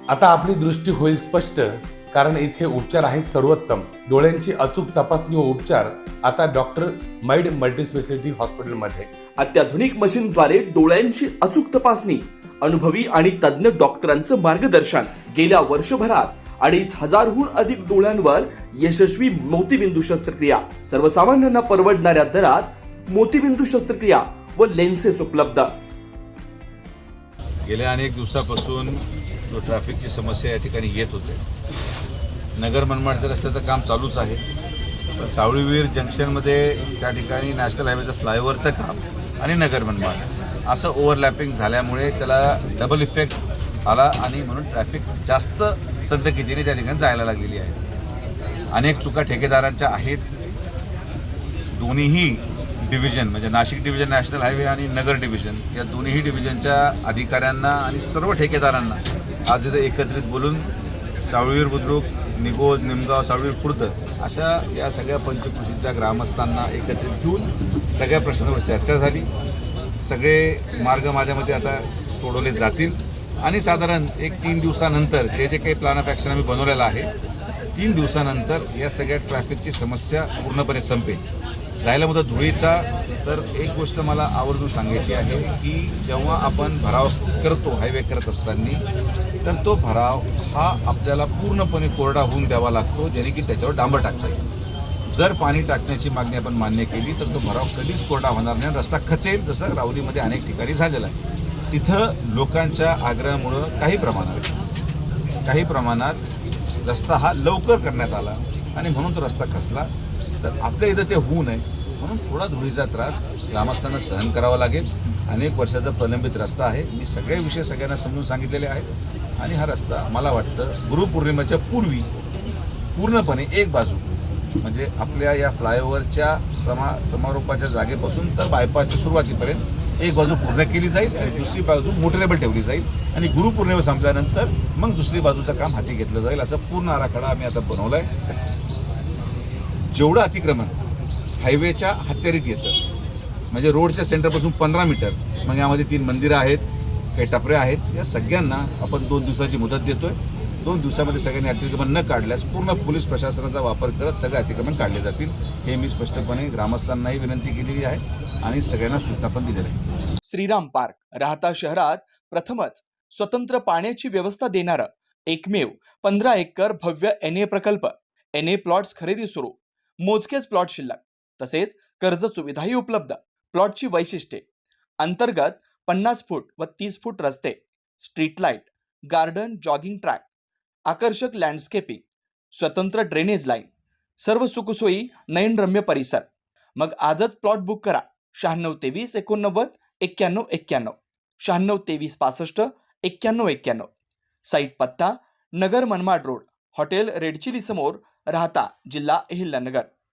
आता आपली दृष्टी होईल स्पष्ट, कारण इथे उपचार आहेत सर्वोत्तम. डोळ्यांची अचूक तपासणी व उपचार आता डॉक्टर मैड मल्टीस्पेशालिटी हॉस्पिटलमध्ये. अत्याधुनिक मशीनद्वारे डोळ्यांची अचूक तपासणी, अनुभवी आणि तज्ञ डॉक्टरांचं मार्गदर्शन. गेल्या वर्षभरात 2,500हून अधिक डोळ्यांवर यशस्वी मोतीबिंदू शस्त्रक्रिया. सर्वसामान्यांना परवडणाऱ्या दरात मोतीबिंदू शस्त्रक्रिया व लेन्सेस उपलब्ध. गेल्या अनेक दिवसापासून जो ट्रॅफिकची समस्या या ठिकाणी येत होते, नगर मनमाडच्या रस्त्याचं काम चालूच आहे, पण सावळीवीर जंक्शनमध्ये त्या ठिकाणी नॅशनल हायवेचं फ्लायओव्हरचं काम आणि नगर मनमाड असं ओव्हरलॅपिंग झाल्यामुळे त्याला डबल इफेक्ट आला आणि म्हणून ट्रॅफिक जास्त संतगतीने त्या ठिकाणी जायला लागलेली आहे. अनेक चुका ठेकेदारांच्या आहेत. दोन्हीही डिव्हिजन म्हणजे नाशिक डिव्हिजन नॅशनल हायवे आणि नगर डिव्हिजन या दोन्हीही डिव्हिजनच्या अधिकाऱ्यांना आणि सर्व ठेकेदारांना आज इथे एकत्रित बोलून सावळीवीर बुद्रुक, निगोज, निमगाव, सावळीवीर खुर्द अशा या सगळ्या पंचकृषीच्या ग्रामस्थांना एकत्रित घेऊन सगळ्या प्रश्नांवर चर्चा झाली. सगळे मार्ग माझ्या मते आता सोडवले जातील आणि साधारण 3 दिवसानंतर जे काही प्लॅन ऑफ ॲक्शन आम्ही बनवलेला आहे, 3 दिवसानंतर या सगळ्या ट्रॅफिकची समस्या पूर्णपणे संपेल. राहिला मुद्दा धुळीचा, तर एक गोष्ट मला आवर्जून सांगायची आहे की जेव्हा आपण भराव करतो हायवे करत असताना, तर तो भराव हा आपल्याला पूर्णपणे कोरडा होऊन द्यावा लागतो, जेणे की त्याच्यावर डांबर टाकता येईल. जर पाणी टाकण्याची मागणी आपण मान्य केली तर तो भराव कधीच कोरडा होणार नाही, रस्ता खचेल, जसं राहुरीमध्ये अनेक ठिकाणी झालेलं आहे. तिथं लोकांच्या आग्रहामुळं काही प्रमाणात रस्ता हा लवकर करण्यात आला आणि म्हणून तो रस्ता खचला. तर आपल्या इथं ते होऊ नये म्हणून थोडा धुळीचा त्रास ग्रामस्थांना सहन करावा लागेल. अनेक वर्षाचा प्रलंबित रस्ता आहे. मी सगळे विषय सगळ्यांना समजून सांगितलेले आहेत आणि हा रस्ता मला वाटतं गुरुपौर्णिमेच्या पूर्वी पूर्णपणे एक बाजू म्हणजे आपल्या या फ्लायओव्हरच्या समारोपाच्या जागेपासून तर बायपासच्या सुरुवातीपर्यंत एक बाजू पूर्ण केली जाईल आणि दुसरी बाजू मोटरेबल ठेवली जाईल आणि गुरुपौर्णिमा संपल्यानंतर मग दुसरी बाजूचं काम हाती घेतलं जाईल. असं पूर्ण आराखडा आम्ही आता बनवला आहे. जेवढं अतिक्रमण हायवेच्या हत्यारीत येतं म्हणजे रोडच्या सेंटरपासून 15 मीटर, मग यामध्ये 3 मंदिरं आहेत, काही टपऱ्या आहेत, या सगळ्यांना आपण 2 दिवसाची मुदत देतोय. 2 दिवसामध्ये सगळ्यांनी अतिक्रमण न काढल्यास पूर्ण पोलीस प्रशासनाचा वापर करत सगळे अतिक्रमण काढले जातील. हे मी स्पष्टपणे ग्रामस्थांनाही विनंती केलेली आहे आणि सगळ्यांना सूचना पण दिलेल्या आहे. श्रीराम पार्क राहता शहरात प्रथमच स्वतंत्र पाण्याची व्यवस्था देणारं एकमेव 15 एकर भव्य NA प्रकल्प. NA प्लॉट्स खरेदी सुरू, मोजकेच प्लॉट शिल्लक, तसेच कर्ज सुविधाही उपलब्ध. प्लॉटची वैशिष्ट्ये: अंतर्गत 50 फूट व 30 फूट रस्ते, street light, garden, jogging track, आकर्षक लँडस्केपिंग, स्वतंत्र ड्रेनेज लाईन, सर्व सुखसोयी, नयनरम्य परिसर. मग आजच प्लॉट बुक करा. 96 23 89 91 91, 96 23 65 91 91. साईट पत्ता: नगर Manmad road, hotel red chilli समोर, राहता, जिल्हा अहिल्यानगर.